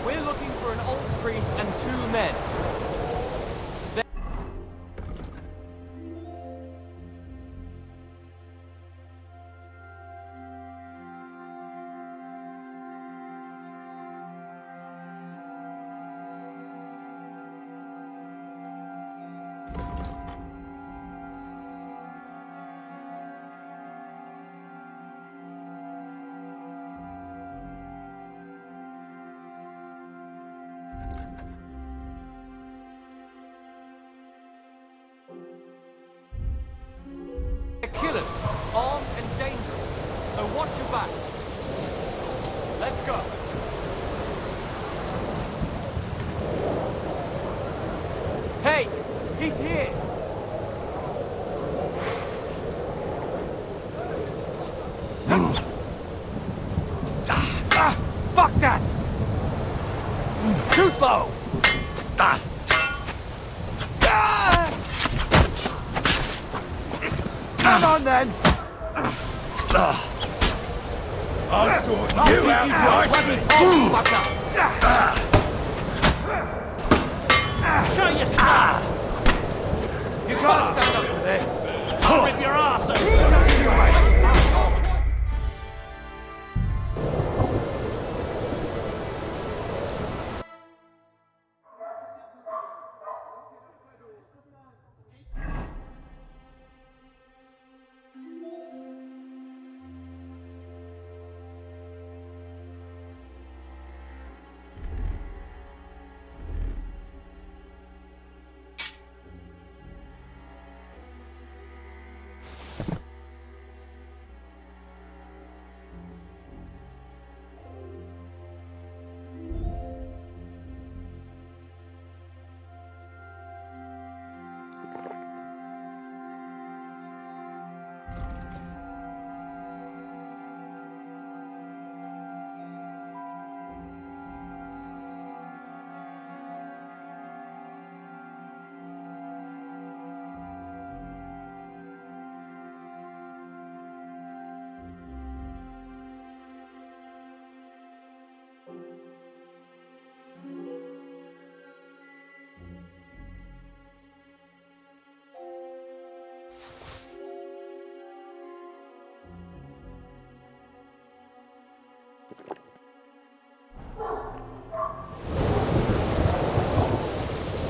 We're looking for an old priest and two men. They're killers, armed and dangerous. So watch your back. Let's go. Hey, he's here. Fuck that! Too slow! Come on then! I'll sort you out right. Show your stuff! You can't stand up for this. I'll rip your ass open!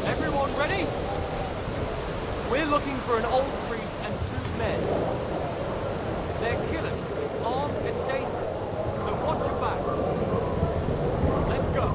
Everyone ready? We're looking for an old priest and two men. They're killers, armed and dangerous. So watch your back. Let's go.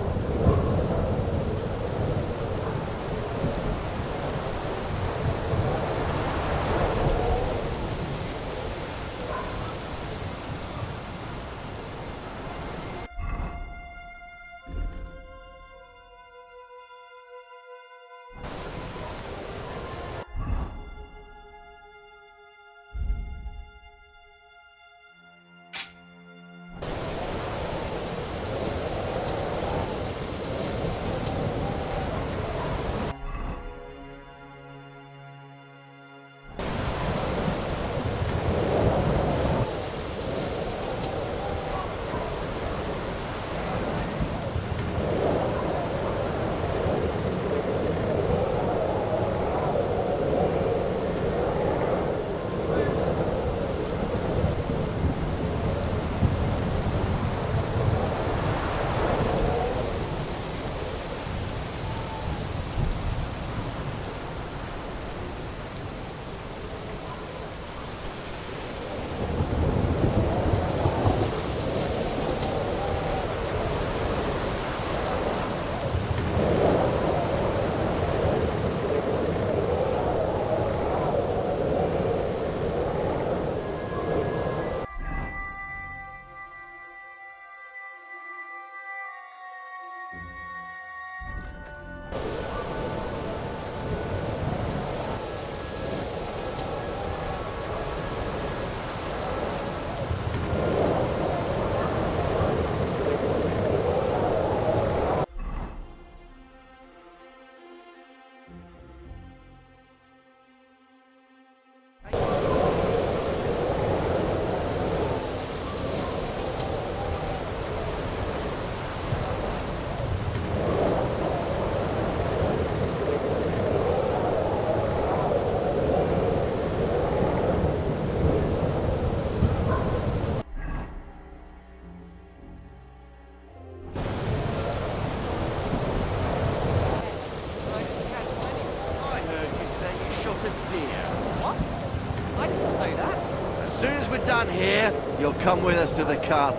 aren't here, you'll come with us to the car.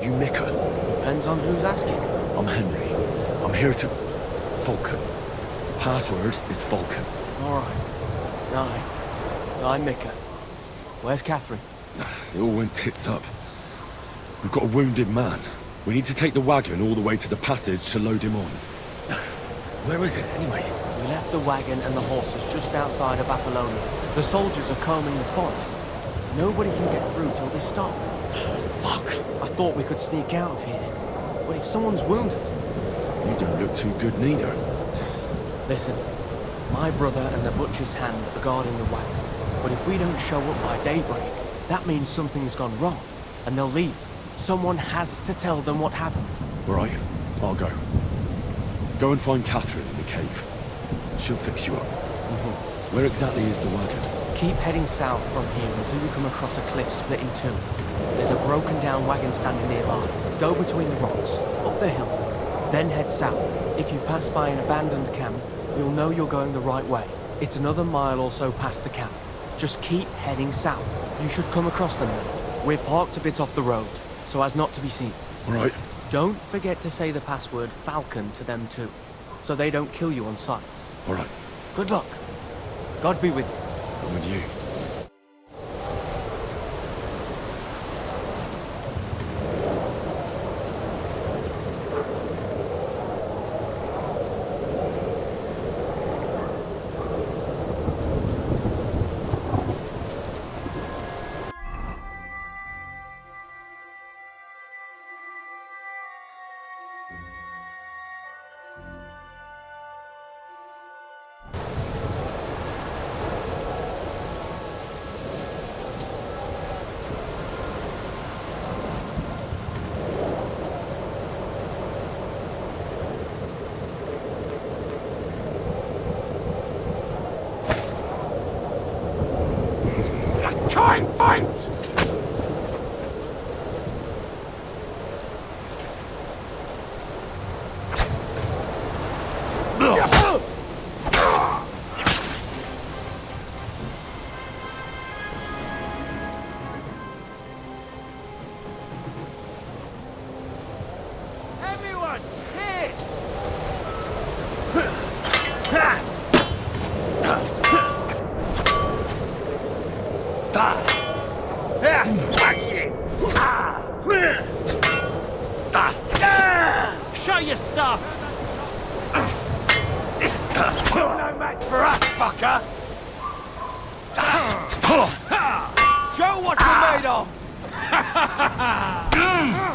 You Mika? Depends on who's asking. I'm Henry. I'm here to... Falcon. Password is Falcon. Alright. I'm Mika. Where's Catherine? It all went tits up. We've got a wounded man. We need to take the wagon all the way to the passage to load him on. Where is it, anyway? We left the wagon and the horses just outside of Apollonia. The soldiers are combing the forest. Nobody can get through till they stop. Fuck! I thought we could sneak out of here. But if someone's wounded... You don't look too good neither. Listen, my brother and the butcher's hand are guarding the wagon. But if we don't show up by daybreak, that means something's gone wrong. And they'll leave. Someone has to tell them what happened. Right, I'll go. Go and find Catherine in the cave. She'll fix you up. Where exactly is the wagon? Keep heading south from here until you come across a cliff split in two. There's a broken down wagon standing nearby. Go between the rocks, up the hill, then head south. If you pass by an abandoned camp, you'll know you're going the right way. It's another mile or so past the camp. Just keep heading south. You should come across them now. We're parked a bit off the road, so as not to be seen. All right. Don't forget to say the password Falcon to them too, so they don't kill you on sight. All right. Good luck. God be with you. I'm with you. Fight! Everyone, hit! Show your stuff! You're no match for us, fucker! Show what you're made of! Good!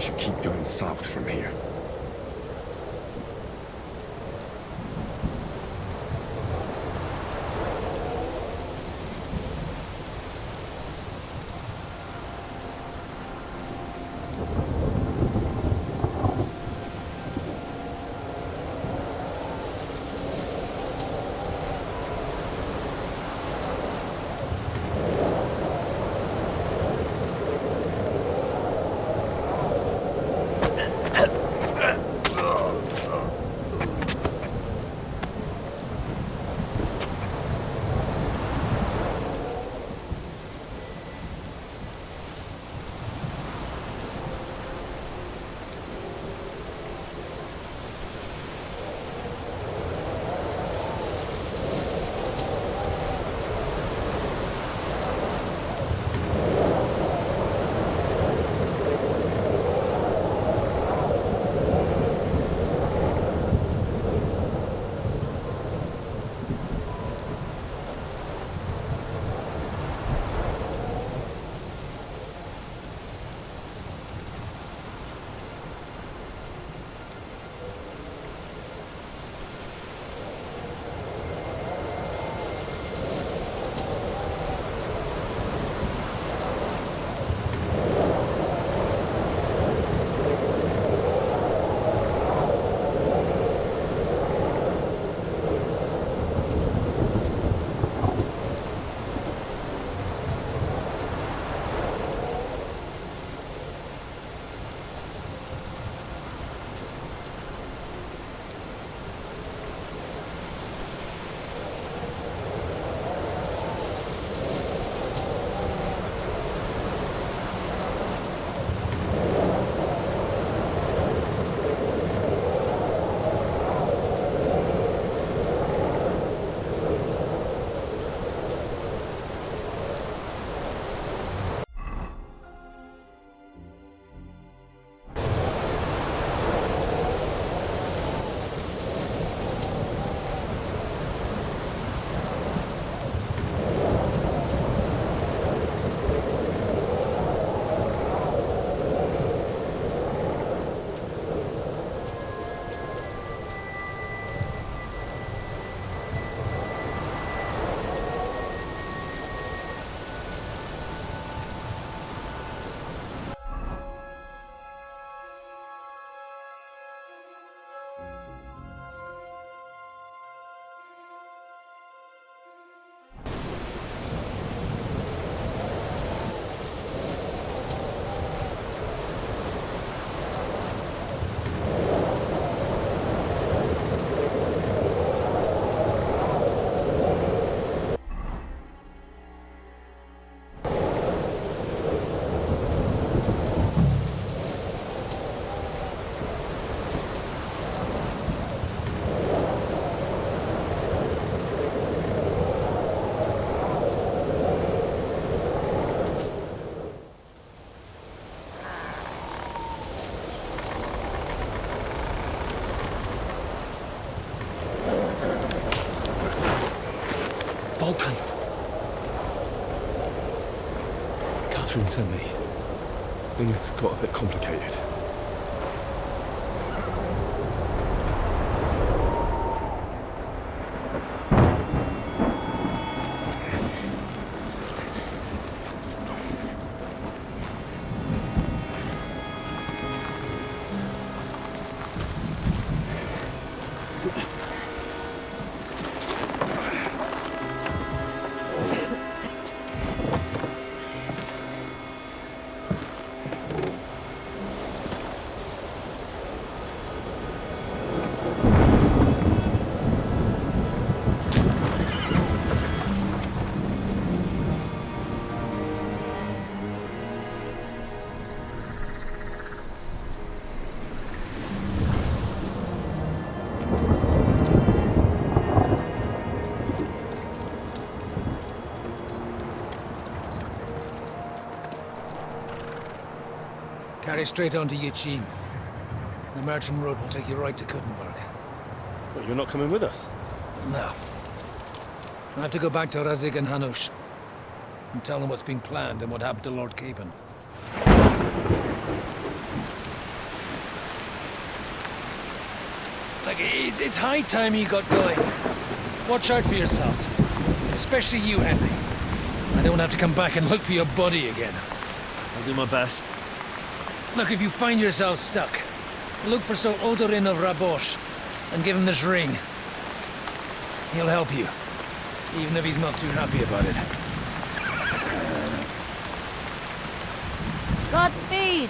should keep going south from here. Vulcan! Catherine sent me. Things got a bit complicated. Carry straight on to Yichin. The merchant road will take you right to Kuttenberg. But you're not coming with us? No. I have to go back to Razik and Hanush and tell them what's been planned and what happened to Lord Capen. Like, it's high time you got going. Watch out for yourselves. Especially you, Henry. I don't have to come back and look for your body again. I'll do my best. Look, if you find yourself stuck, look for Sir Odorin of Rabosh and give him this ring. He'll help you, even if he's not too happy about it. Godspeed!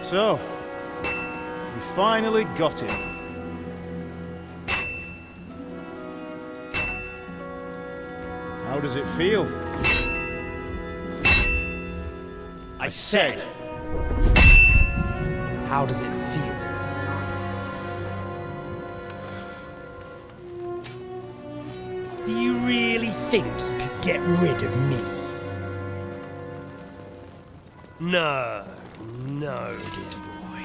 So, we finally got him. How does it feel? I said, how does it feel? Do you really think you could get rid of me? No, no, dear boy.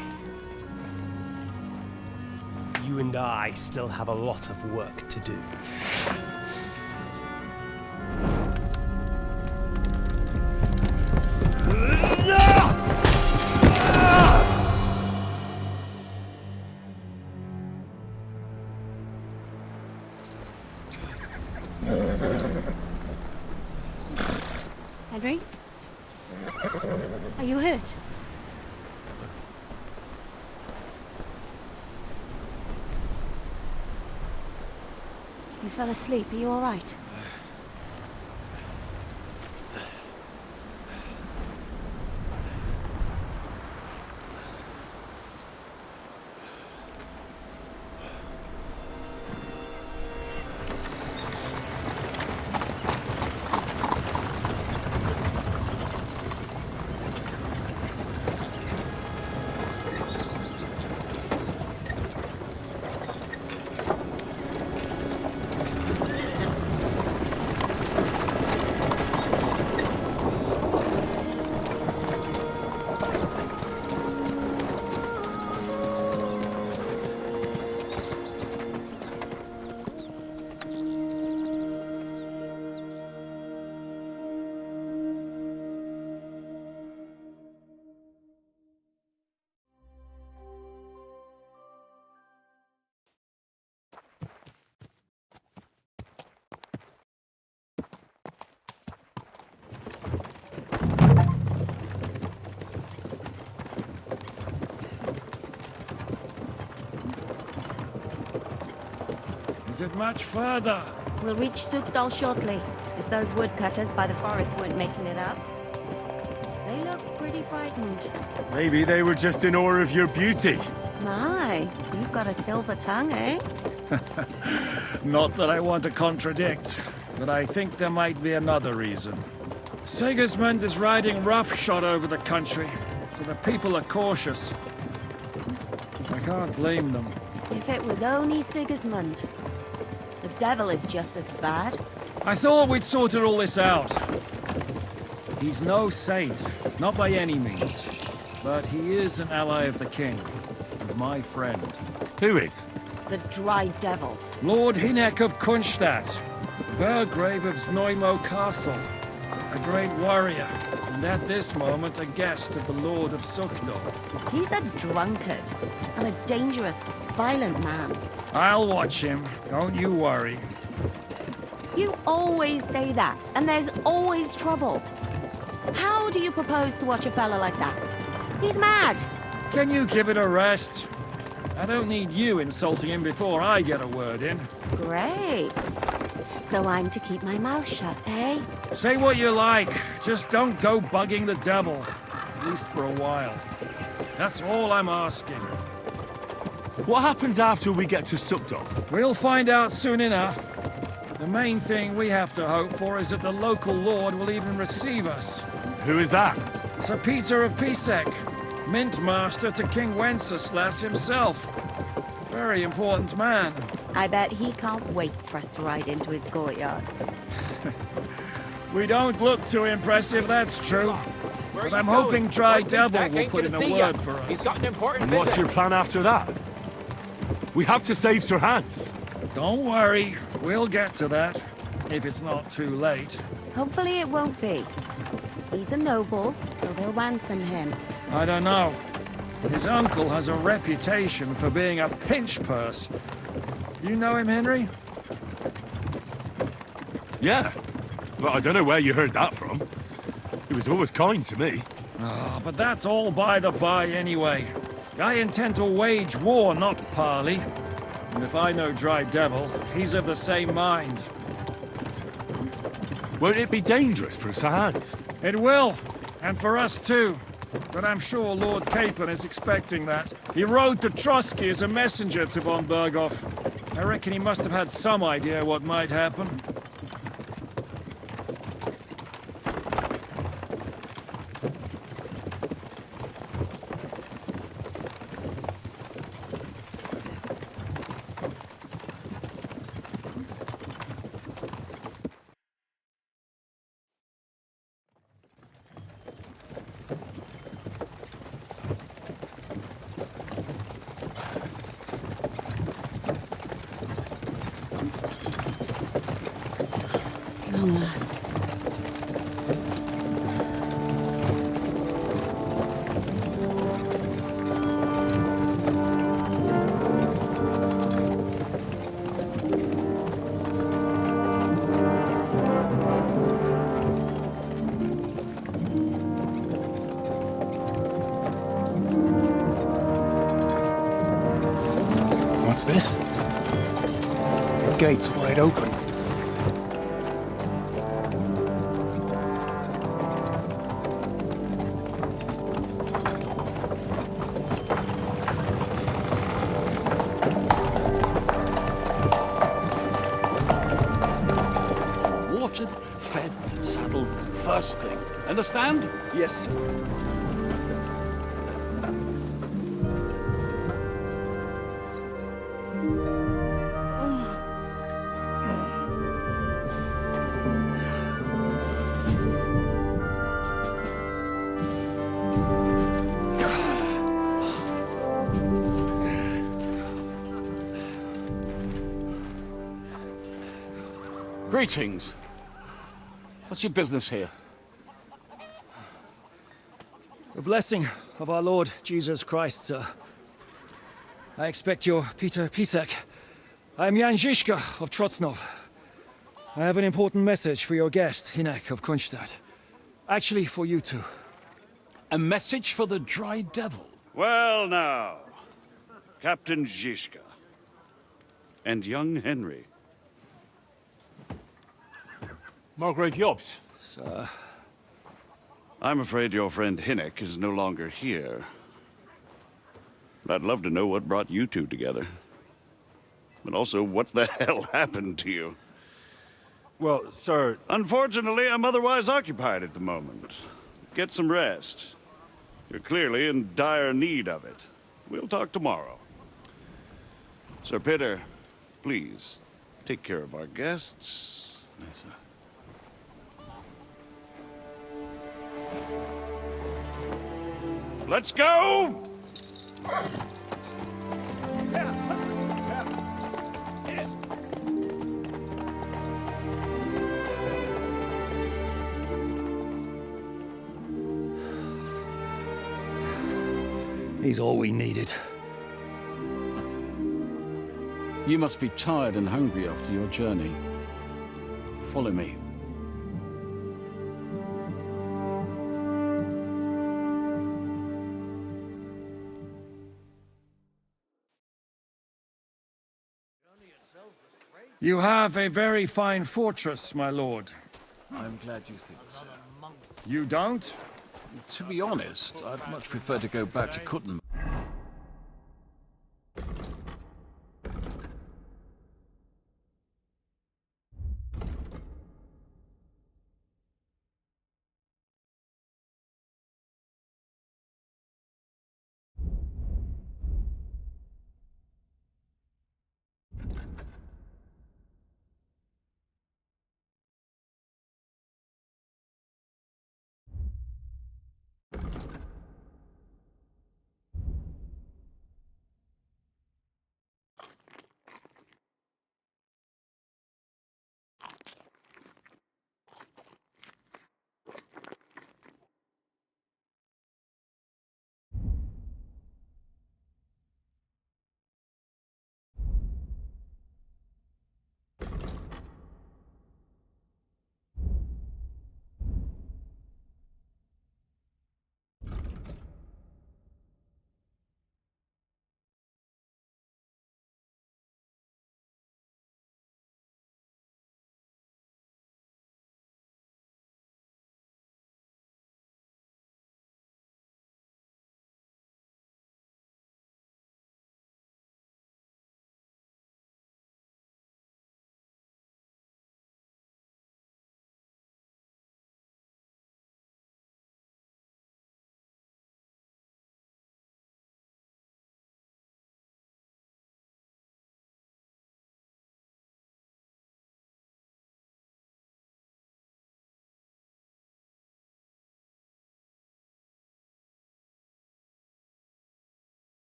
You and I still have a lot of work to do. Henry? Are you hurt? You fell asleep. Are you all right? Is it much further? We'll reach Sukdal shortly, if those woodcutters by the forest weren't making it up. They look pretty frightened. Maybe they were just in awe of your beauty. My, you've got a silver tongue, eh? Not that I want to contradict, but I think there might be another reason. Sigismund is riding roughshod over the country, so the people are cautious. I can't blame them. If it was only Sigismund. The devil is just as bad. I thought we'd sorted all this out. He's no saint, not by any means. But he is an ally of the king, and my friend. Who is? The dry devil. Lord Hinek of Kunstadt, Burgrave of Znojmo Castle, a great warrior, and at this moment a guest of the Lord of Sukdal. He's a drunkard, and a dangerous, violent man. I'll watch him, don't you worry. You always say that, and there's always trouble. How do you propose to watch a fella like that? He's mad. Can you give it a rest? I don't need you insulting him before I get a word in. Great. So I'm to keep my mouth shut, eh? Say what you like, just don't go bugging the devil. At least for a while. That's all I'm asking. What happens after we get to Sukdol? We'll find out soon enough. The main thing we have to hope for is that the local lord will even receive us. Who is that? Sir Peter of Pisek, Mint Master to King Wenceslas himself. Very important man. I bet he can't wait for us to ride into his courtyard. We don't look too impressive, that's true. Where But are I'm you hoping going? Dry Lord Devil Pisak will ain't put in gonna a see word ya. for us. He's got an important And what's visit. your plan after that? We have to save Sir Hans. Don't worry, we'll get to that. If it's not too late. Hopefully it won't be. He's a noble, so they'll ransom him. I don't know. His uncle has a reputation for being a pinch purse. You know him, Henry? Yeah. But I don't know where you heard that from. He was always kind to me. Oh, but that's all by the by anyway. I intend to wage war, not parley. And if I know Dry Devil, he's of the same mind. Won't it be dangerous for Sir Hans? It will, and for us too. But I'm sure Lord Capon is expecting that. He rode to Trotsky as a messenger to von Berghoff. I reckon he must have had some idea what might happen. Long last. What's this? The gate's wide open. Watered, fed, saddled, first thing. Understand? Yes, sir. Greetings. What's your business here? The blessing of our Lord Jesus Christ, sir. I expect you're Peter Pisek. I am Jan Žižka of Trocnov. I have an important message for your guest, Hinek of Kunstadt. Actually, for you two. A message for the Dry Devil. Well now, Captain Žižka and young Henry. Margrave Jobs. Sir. I'm afraid your friend Hinek is no longer here. I'd love to know what brought you two together. But also, what the hell happened to you? Well, sir... Unfortunately, I'm otherwise occupied at the moment. Get some rest. You're clearly in dire need of it. We'll talk tomorrow. Sir Peter, please, take care of our guests. Yes, sir. Let's go! He's all we needed. You must be tired and hungry after your journey. Follow me. You have a very fine fortress, my lord. I'm glad you think so. You don't? To be honest, I'd much prefer to go back to Kutton.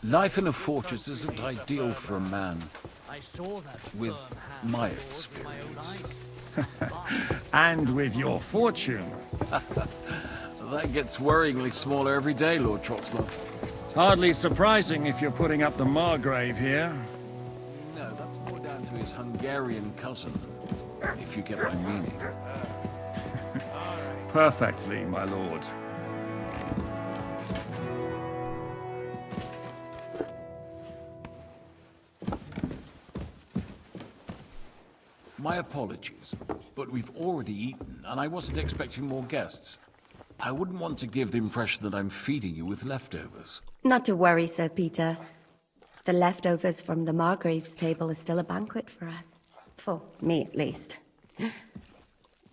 Life in a fortress isn't ideal for a man I saw that with firm hand my yours with my own experience. eyes. And with your fortune. That gets worryingly smaller every day, Lord Trotzler. Hardly surprising if you're putting up the Margrave here. No, that's more down to his Hungarian cousin, if you get my meaning. Perfectly, my lord. My apologies, but we've already eaten, and I wasn't expecting more guests. I wouldn't want to give the impression that I'm feeding you with leftovers. Not to worry, Sir Peter. The leftovers from the Margrave's table are still a banquet for us. For me, at least.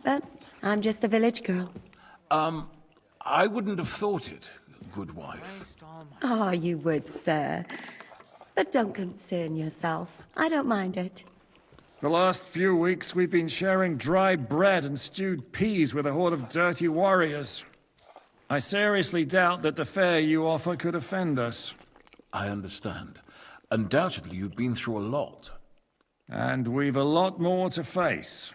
But I'm just a village girl. I wouldn't have thought it, good wife. Oh, you would, sir. But don't concern yourself. I don't mind it. The last few weeks we've been sharing dry bread and stewed peas with a horde of dirty warriors. I seriously doubt that the fare you offer could offend us. I understand. Undoubtedly, you've been through a lot. And we've a lot more to face.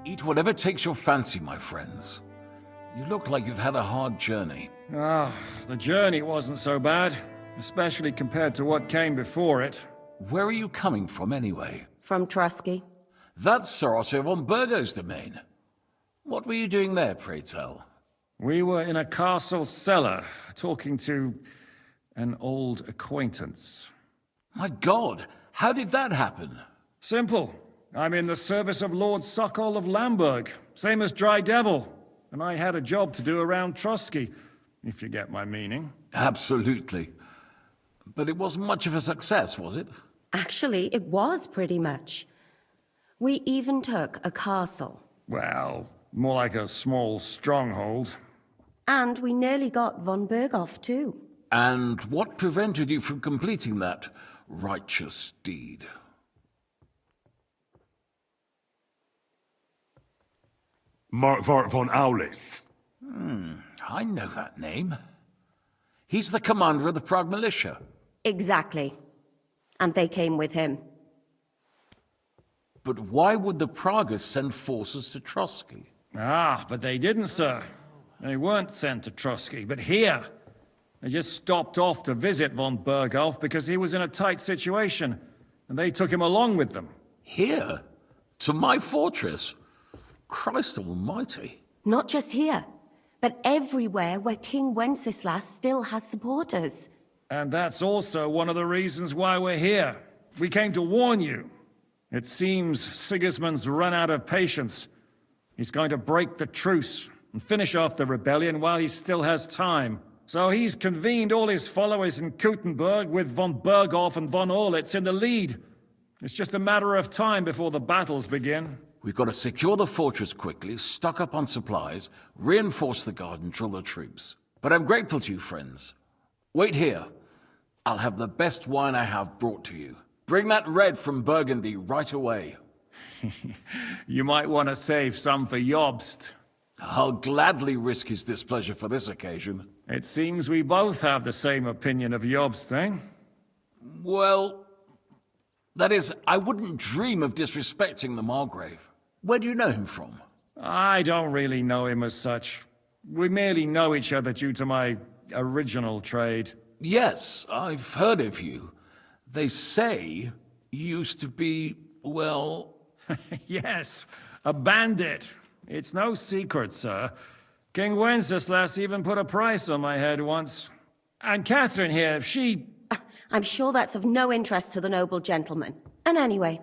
Eat whatever takes your fancy, my friends. You look like you've had a hard journey. Ah, the journey wasn't so bad, especially compared to what came before it. Where are you coming from, anyway? From Trusky. That's Sir Otto von Burgo's domain. What were you doing there, pray tell? We were in a castle cellar, talking to an old acquaintance. My God, how did that happen? Simple. I'm in the service of Lord Sokol of Lamberg, same as Dry Devil, and I had a job to do around Trusky, if you get my meaning. Absolutely. But it wasn't much of a success, was it? Actually, it was pretty much. We even took a castle. Well, more like a small stronghold. And we nearly got von Berghoff, too. And what prevented you from completing that righteous deed? Markvart von Aulis. I know that name. He's the commander of the Prague militia. Exactly. And they came with him. But why would the Praguers send forces to Trotsky? Ah, but they didn't, sir. They weren't sent to Trusky, but here. They just stopped off to visit von Berghoff because he was in a tight situation, and they took him along with them. Here? To my fortress? Christ almighty. Not just here, but everywhere where King Wenceslas still has supporters. And that's also one of the reasons why we're here. We came to warn you. It seems Sigismund's run out of patience. He's going to break the truce and finish off the rebellion while he still has time. So he's convened all his followers in Kuttenberg with von Berghoff and von Orlitz in the lead. It's just a matter of time before the battles begin. We've got to secure the fortress quickly, stock up on supplies, reinforce the guard and drill the troops. But I'm grateful to you, friends. Wait here. I'll have the best wine I have brought to you. Bring that red from Burgundy right away. You might want to save some for Jobst. I'll gladly risk his displeasure for this occasion. It seems we both have the same opinion of Jobst, eh? Well, that is, I wouldn't dream of disrespecting the Margrave. Where do you know him from? I don't really know him as such. We merely know each other due to my original trade. Yes, I've heard of you. They say you used to be, well... Yes, a bandit. It's no secret, sir. King Wenceslas even put a price on my head once. And Catherine here, she... I'm sure that's of no interest to the noble gentleman. And anyway,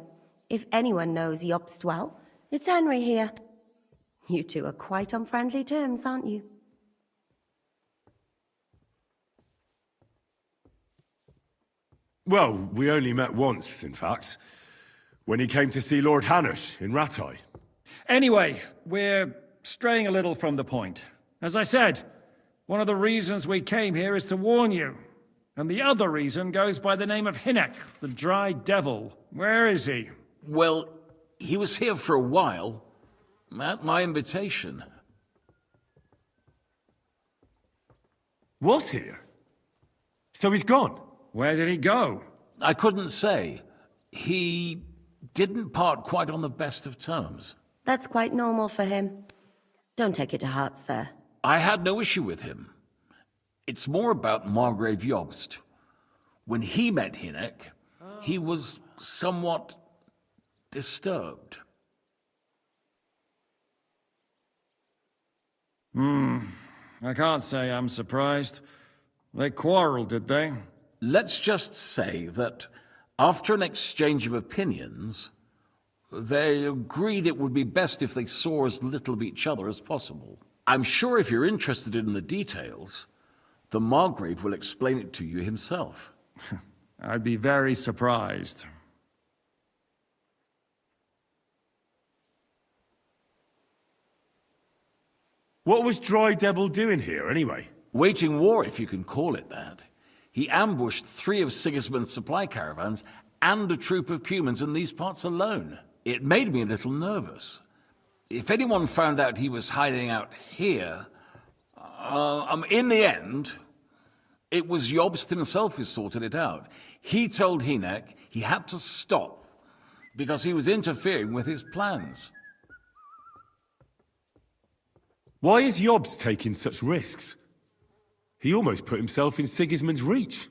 if anyone knows Jobst well, it's Henry here. You two are quite on friendly terms, aren't you? Well, we only met once, in fact. When he came to see Lord Hanush in Rattay. Anyway, we're straying a little from the point. As I said, one of the reasons we came here is to warn you. And the other reason goes by the name of Hinek, the Dry Devil. Where is he? Well, he was here for a while, at my invitation. Was here? So he's gone? Where did he go? I couldn't say. He didn't part quite on the best of terms. That's quite normal for him. Don't take it to heart, sir. I had no issue with him. It's more about Margrave Jobst. When he met Hinek, he was somewhat disturbed. I can't say I'm surprised. They quarreled, did they? Let's just say that after an exchange of opinions, they agreed it would be best if they saw as little of each other as possible. I'm sure if you're interested in the details, the Margrave will explain it to you himself. I'd be very surprised. What was Dry Devil doing here, anyway? Waging war, if you can call it that. He ambushed 3 of Sigismund's supply caravans and a troop of Cumans in these parts alone. It made me a little nervous. If anyone found out he was hiding out here, in the end, it was Jobst himself who sorted it out. He told Hinek he had to stop because he was interfering with his plans. Why is Jobst taking such risks? He almost put himself in Sigismund's reach.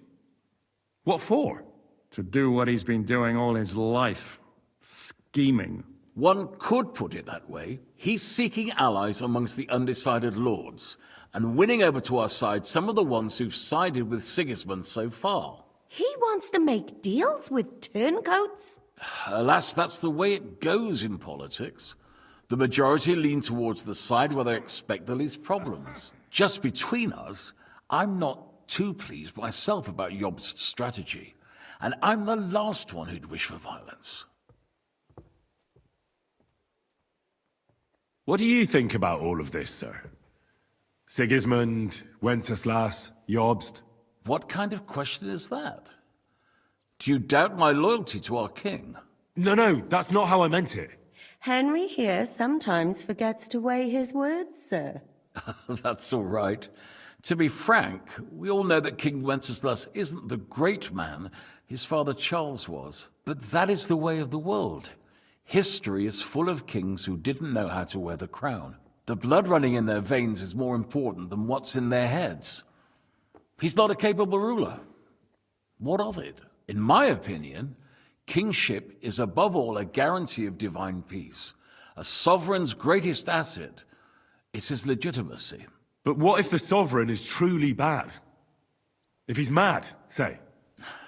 What for? To do what he's been doing all his life. Scheming. One could put it that way. He's seeking allies amongst the undecided lords, and winning over to our side some of the ones who've sided with Sigismund so far. He wants to make deals with turncoats? Alas, that's the way it goes in politics. The majority lean towards the side where they expect the least problems. Just between us, I'm not too pleased myself about Jobst's strategy, and I'm the last one who'd wish for violence. What do you think about all of this, sir? Sigismund, Wenceslas, Jobst? What kind of question is that? Do you doubt my loyalty to our king? No, that's not how I meant it. Henry here sometimes forgets to weigh his words, sir. That's all right. To be frank, we all know that King Wenceslas isn't the great man his father Charles was. But that is the way of the world. History is full of kings who didn't know how to wear the crown. The blood running in their veins is more important than what's in their heads. He's not a capable ruler. What of it? In my opinion, kingship is above all a guarantee of divine peace. A sovereign's greatest asset is his legitimacy. But what if the sovereign is truly bad? If he's mad, say?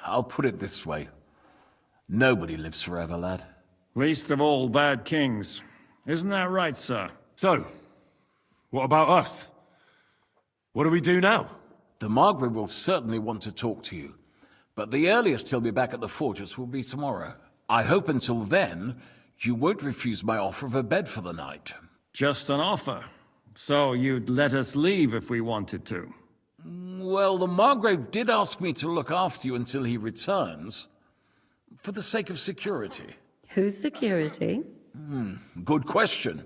I'll put it this way. Nobody lives forever, lad. Least of all bad kings. Isn't that right, sir? So, what about us? What do we do now? The Margrave will certainly want to talk to you, but the earliest he'll be back at the fortress will be tomorrow. I hope until then, you won't refuse my offer of a bed for the night. Just an offer. So you'd let us leave if we wanted to? Well, the Margrave did ask me to look after you until he returns, for the sake of security. Whose security? Good question.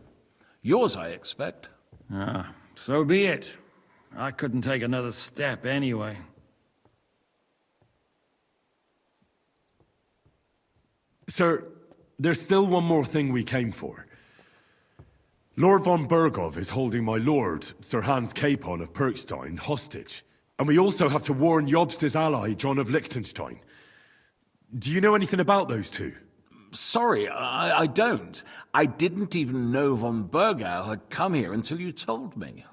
Yours, I expect. So be it. I couldn't take another step anyway. Sir, there's still one more thing we came for. Lord von Bergov is holding my lord, Sir Hans Capon of Perkstein, hostage. And we also have to warn Jobst's ally, John of Liechtenstein. Do you know anything about those two? Sorry, I don't. I didn't even know von Bergau had come here until you told me.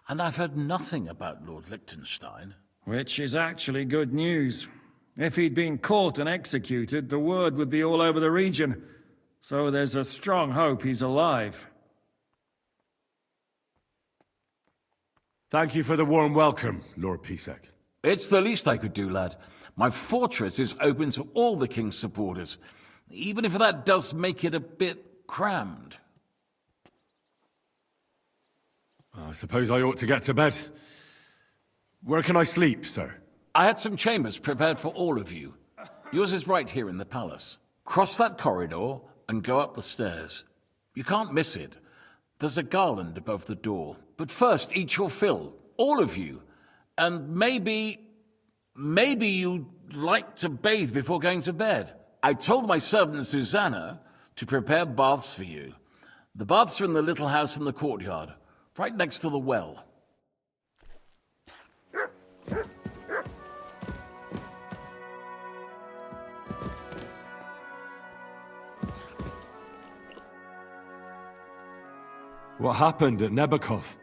And I've heard nothing about Lord Liechtenstein. Which is actually good news. If he'd been caught and executed, the word would be all over the region. So there's a strong hope he's alive. Thank you for the warm welcome, Lord Pisek. It's the least I could do, lad. My fortress is open to all the king's supporters, even if that does make it a bit crammed. I suppose I ought to get to bed. Where can I sleep, sir? I had some chambers prepared for all of you. Yours is right here in the palace. Cross that corridor and go up the stairs. You can't miss it. There's a garland above the door. But first, eat your fill, all of you. And maybe you'd like to bathe before going to bed. I told my servant Susanna to prepare baths for you. The baths are in the little house in the courtyard, right next to the well. What happened at Nebakov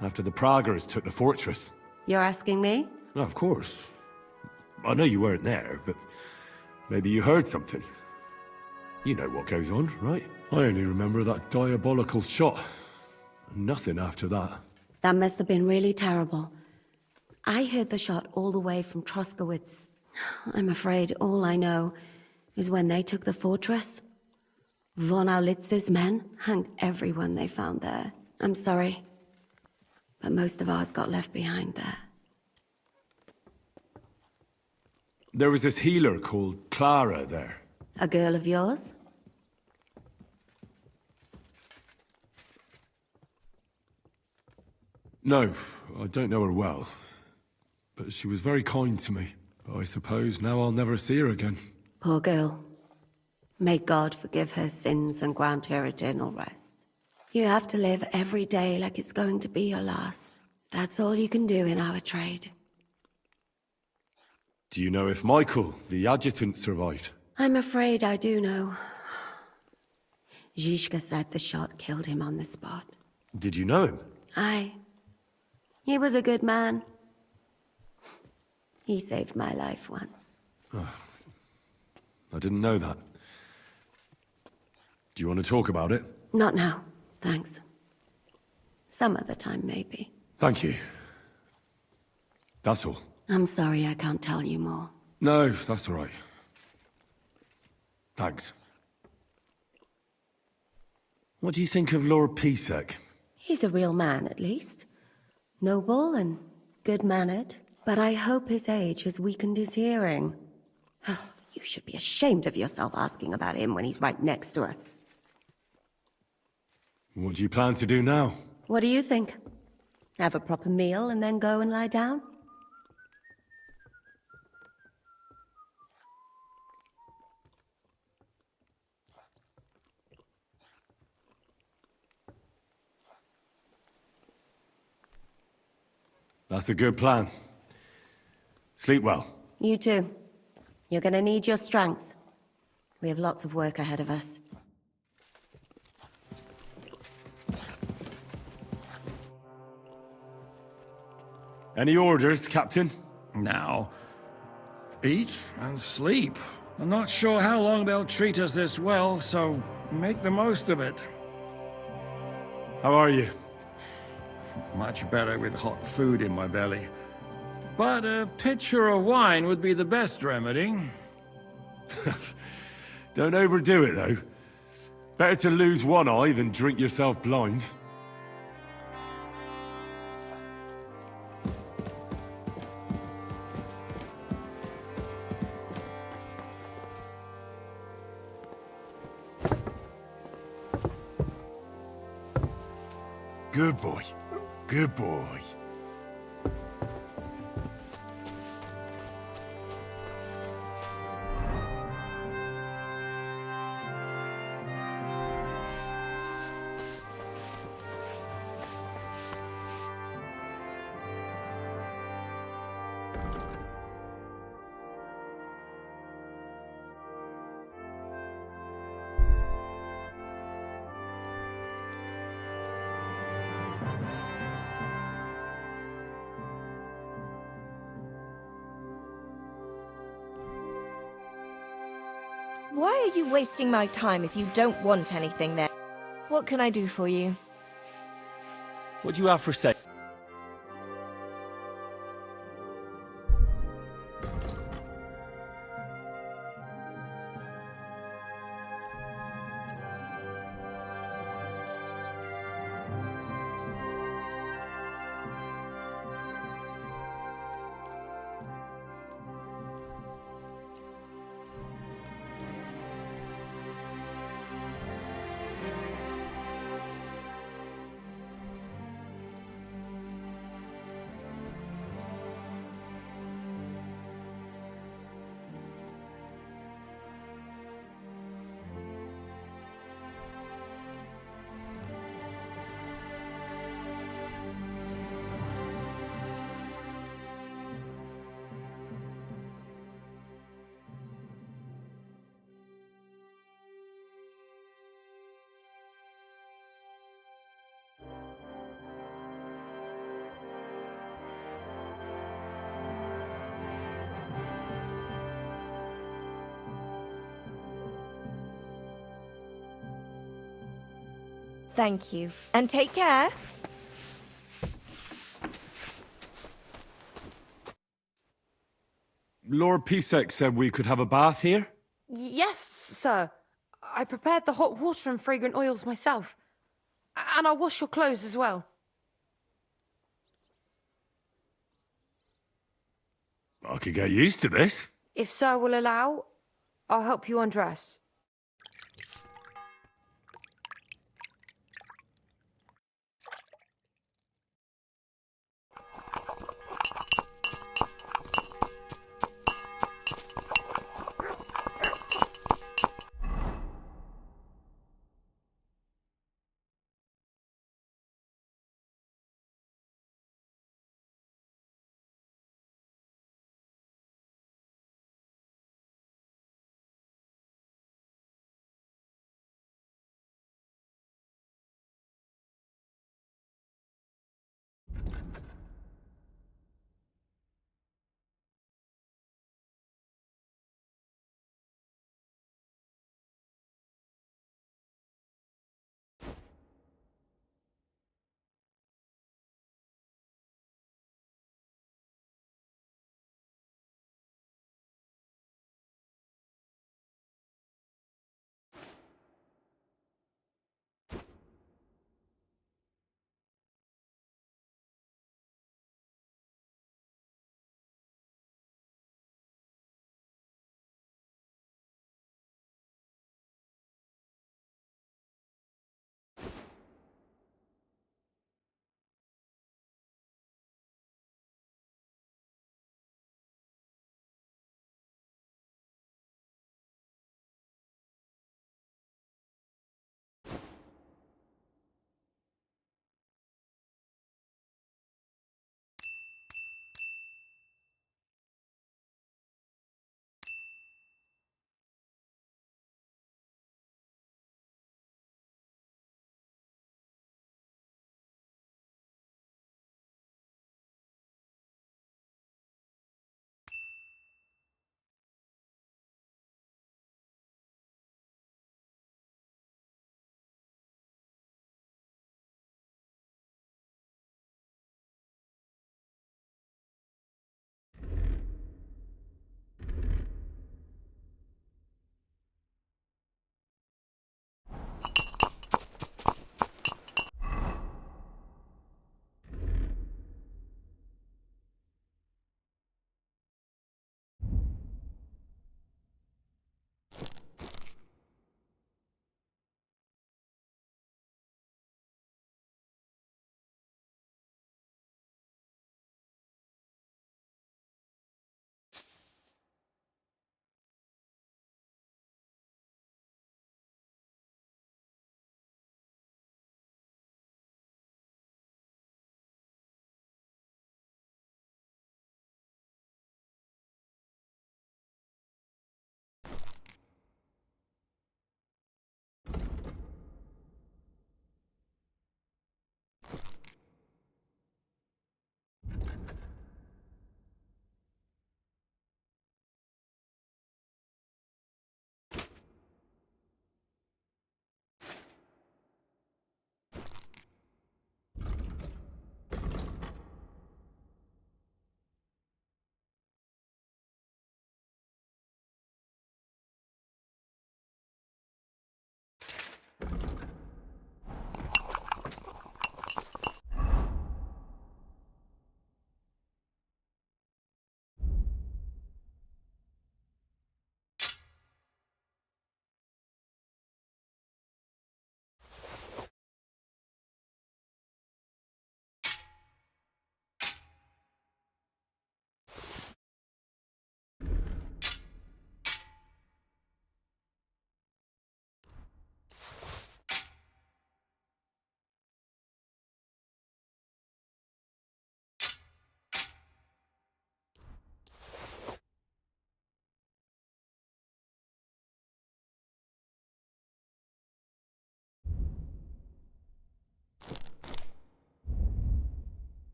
after the Praguers took the fortress? You're asking me? No, of course. I know you weren't there, but maybe you heard something. You know what goes on, right? I only remember that diabolical shot. Nothing after that. That must have been really terrible. I heard the shot all the way from Troskowitz. I'm afraid all I know is when they took the fortress, Von Aulitz's men hanged everyone they found there. I'm sorry, but most of ours got left behind there. There was this healer called Clara there. A girl of yours? No, I don't know her well. But she was very kind to me. But I suppose now I'll never see her again. Poor girl. May God forgive her sins and grant her eternal rest. You have to live every day like it's going to be your last. That's all you can do in our trade. Do you know if Michael, the adjutant, survived? I'm afraid I do know. Zhishka said the shot killed him on the spot. Did you know him? Aye. He was a good man. He saved my life once. Oh, I didn't know that. Do you want to talk about it? Not now, thanks. Some other time, maybe. Thank you. That's all. I'm sorry I can't tell you more. No, that's all right. Thanks. What do you think of Lord Pisek? He's a real man, at least. Noble and good-mannered. But I hope his age has weakened his hearing. You should be ashamed of yourself asking about him when he's right next to us. What do you plan to do now? What do you think? Have a proper meal and then go and lie down? That's a good plan. Sleep well. You too. You're gonna need your strength. We have lots of work ahead of us. Any orders, Captain? Now, eat and sleep. I'm not sure how long they'll treat us this well, so make the most of it. How are you? Much better with hot food in my belly. But a pitcher of wine would be the best remedy. Don't overdo it, though. Better to lose one eye than drink yourself blind. Good boy. Good boy. Why are you wasting my time if you don't want anything there? What can I do for you? What do you have for sale? Thank you. And take care. Lord Pisek said we could have a bath here? Yes, sir. I prepared the hot water and fragrant oils myself. And I'll wash your clothes as well. I could get used to this. If sir will allow, I'll help you undress.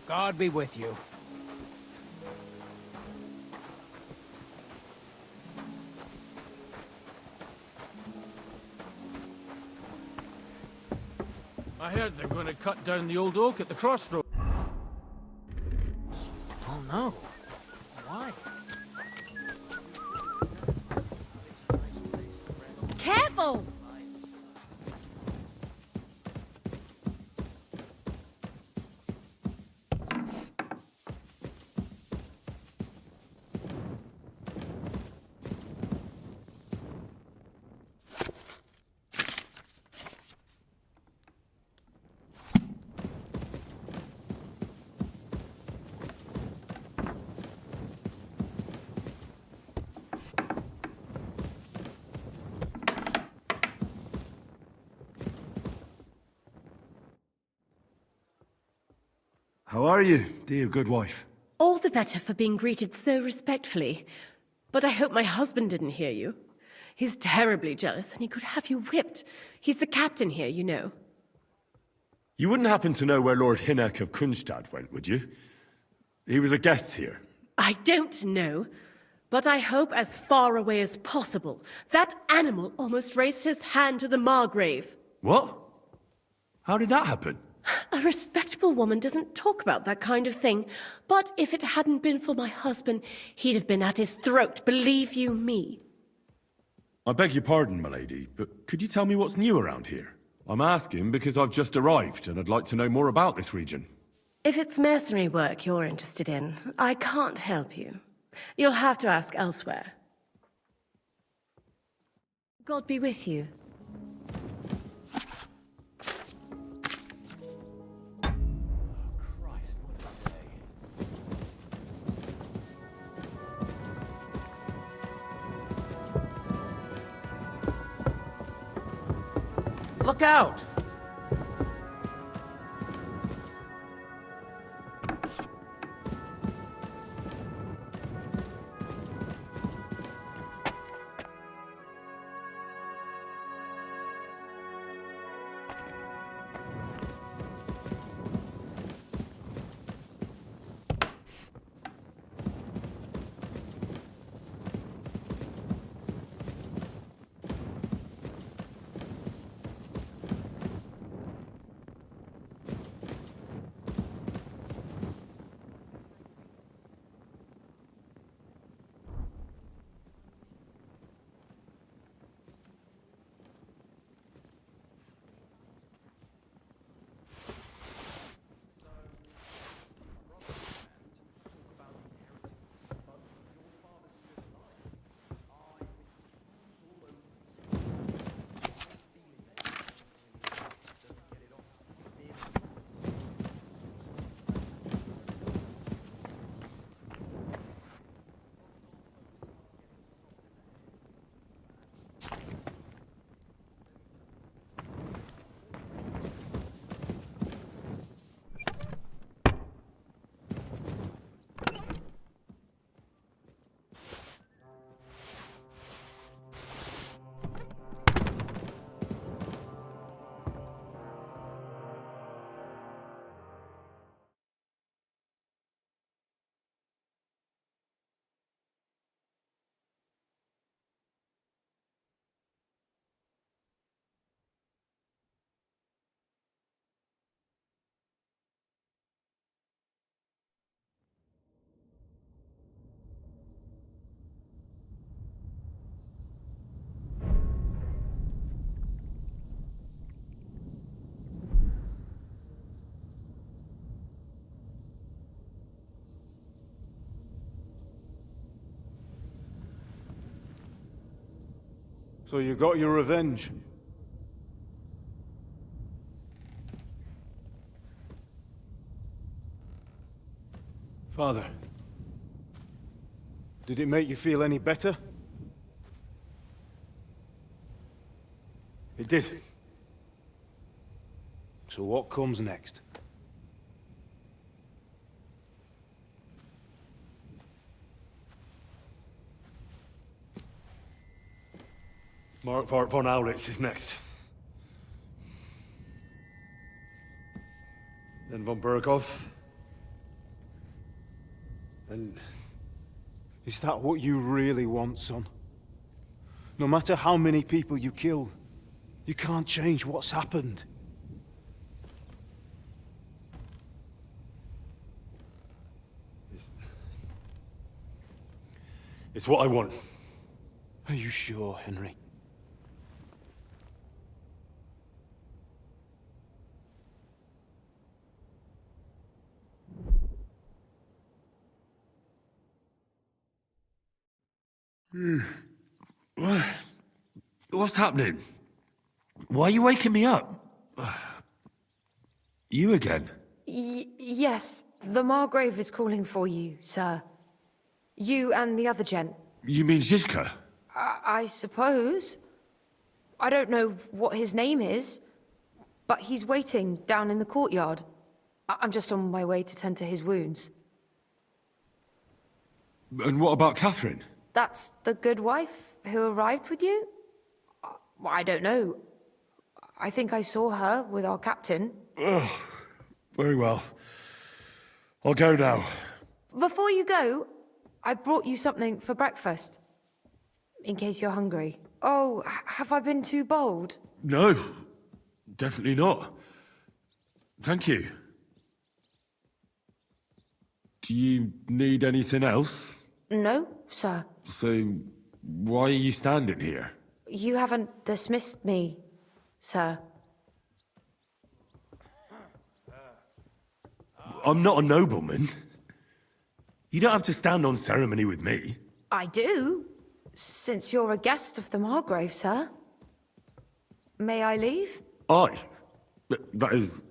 God be with you. I heard they're going to cut down the old oak at the crossroads. Oh no. Why? Careful! How are you, dear good wife? All the better for being greeted so respectfully. But I hope my husband didn't hear you. He's terribly jealous, and he could have you whipped. He's the captain here, you know. You wouldn't happen to know where Lord Hinnock of Kunstad went, would you? He was a guest here. I don't know, but I hope as far away as possible. That animal almost raised his hand to the Margrave. What? How did that happen? A respectable woman doesn't talk about that kind of thing. But if it hadn't been for my husband, he'd have been at his throat, believe you me. I beg your pardon, milady, but could you tell me what's new around here? I'm asking because I've just arrived, and I'd like to know more about this region. If it's mercenary work you're interested in, I can't help you. You'll have to ask elsewhere. God be with you. Look out! So you got your revenge. Father, did it make you feel any better? It did. So what comes next? Mark von Aulitz is next. Then von Berghoff. And is that what you really want, son? No matter how many people you kill, you can't change what's happened. It's what I want. Are you sure, Henry? What's happening? Why are you waking me up? You again? Yes, the Margrave is calling for you, sir. You and the other gent. You mean Zizka? I suppose. I don't know what his name is, but he's waiting down in the courtyard. I'm just on my way to tend to his wounds. And what about Catherine? That's the good wife who arrived with you? I don't know. I think I saw her with our captain. Ugh. Very well. I'll go now. Before you go, I brought you something for breakfast. In case you're hungry. Oh, have I been too bold? No, definitely not. Thank you. Do you need anything else? No, sir. So, why are you standing here? You haven't dismissed me, sir. I'm not a nobleman. You don't have to stand on ceremony with me. I do, since you're a guest of the Margrave, sir. May I leave? Aye. That is...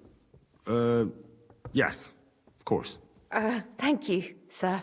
yes, of course. Thank you, sir.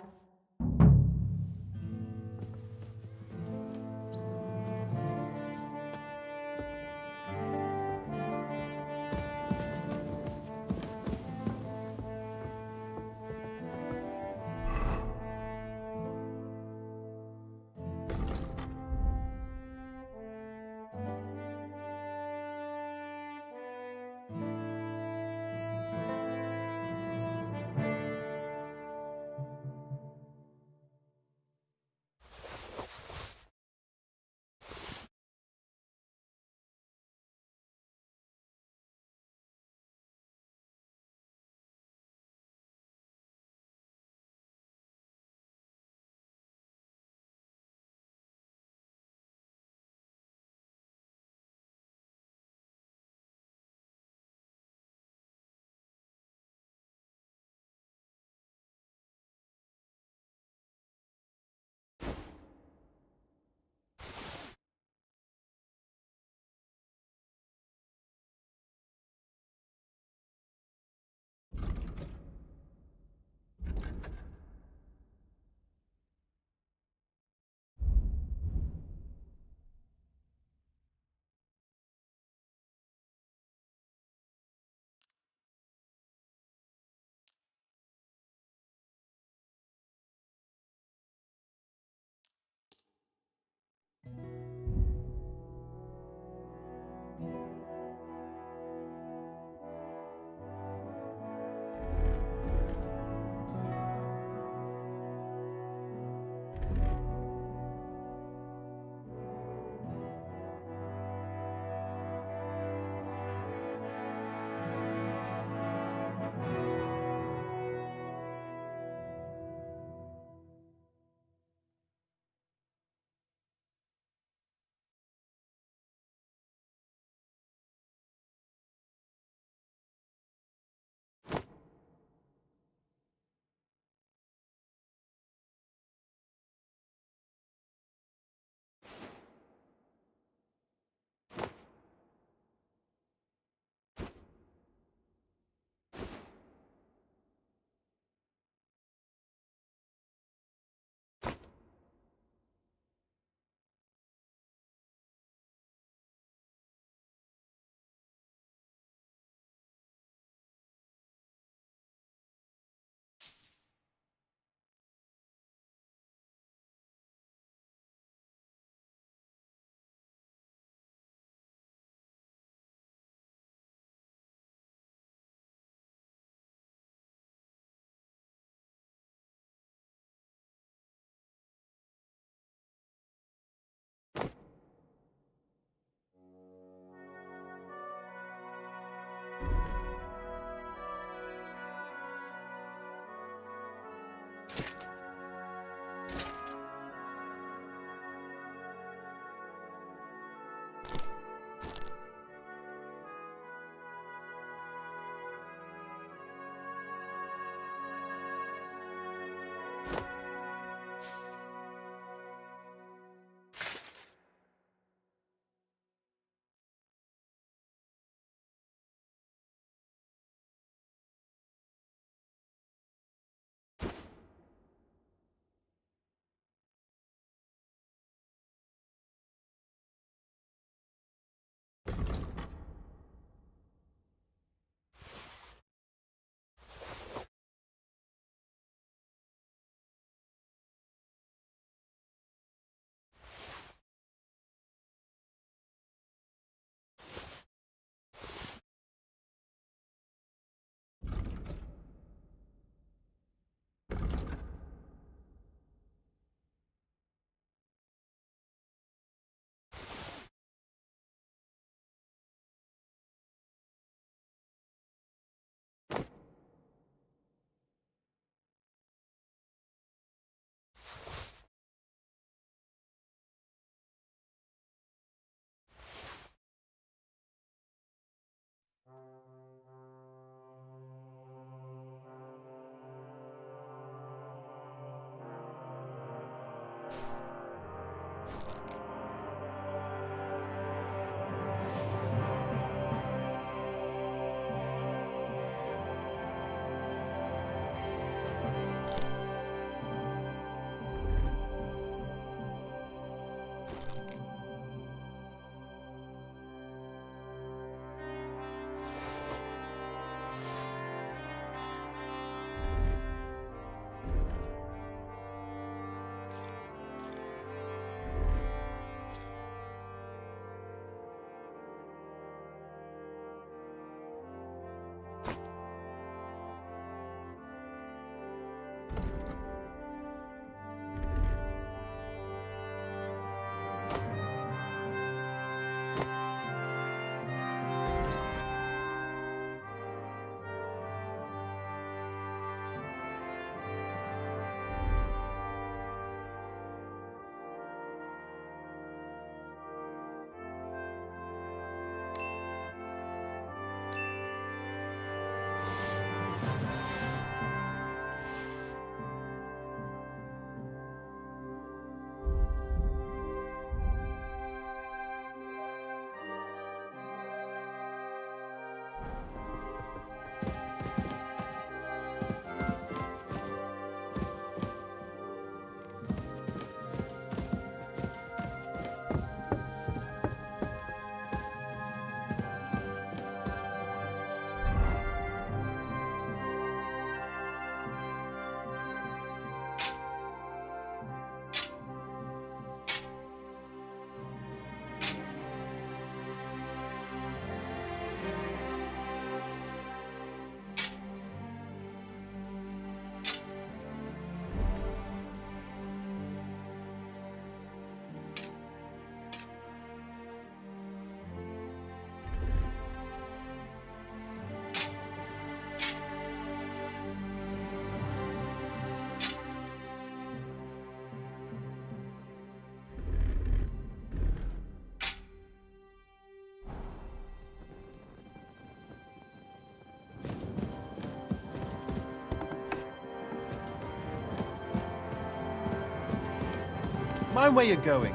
Mind where you're going.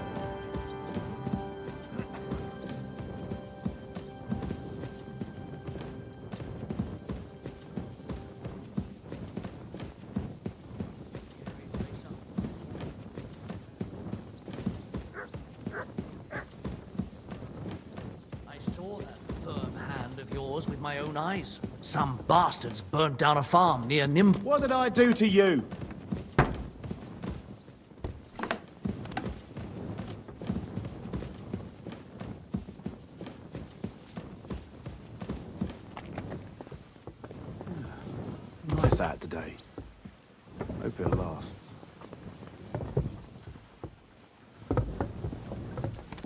I saw that firm hand of yours with my own eyes. Some bastards burnt down a farm near What did I do to you? Nice out today. Hope it lasts.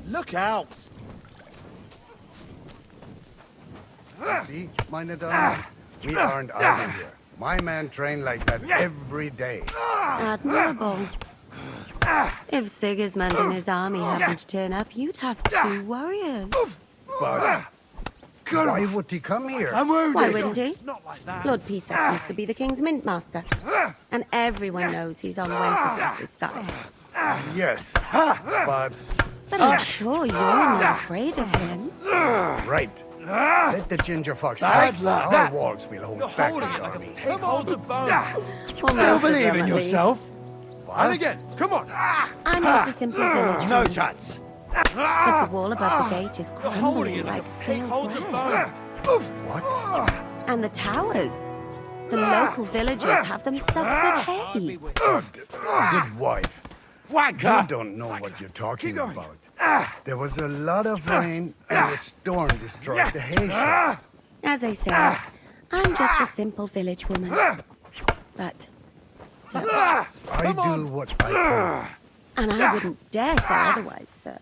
Look out! See, meine Damen, we aren't idle here. My men train like that every day. Admirable. If Sigismund and his army happened to turn up, you'd have 2 warriors. But why would he come here? Why wouldn't he? Lord Pisak used to be the king's mint master. And everyone knows he's on Wenceslas's side. Yes, but... But I'm sure you're not afraid of him. Right. Let the ginger fox fight. Our walls will hold back his army. Pig holds a bone. Well, Still most of believe them, in at yourself? And again, come on. I'm just a simple village. No woman. chance. But the wall above the gate is You're holding crumbling it like like a pig stale holds a bread. bone. What? And the towers. The local villagers have them stuffed with hay. Good wife. You don't know what you're talking about. There was a lot of rain, and the storm destroyed the hay sheds. As I said, I'm just a simple village woman. But still. I do what I can. And I wouldn't dare say otherwise, sir.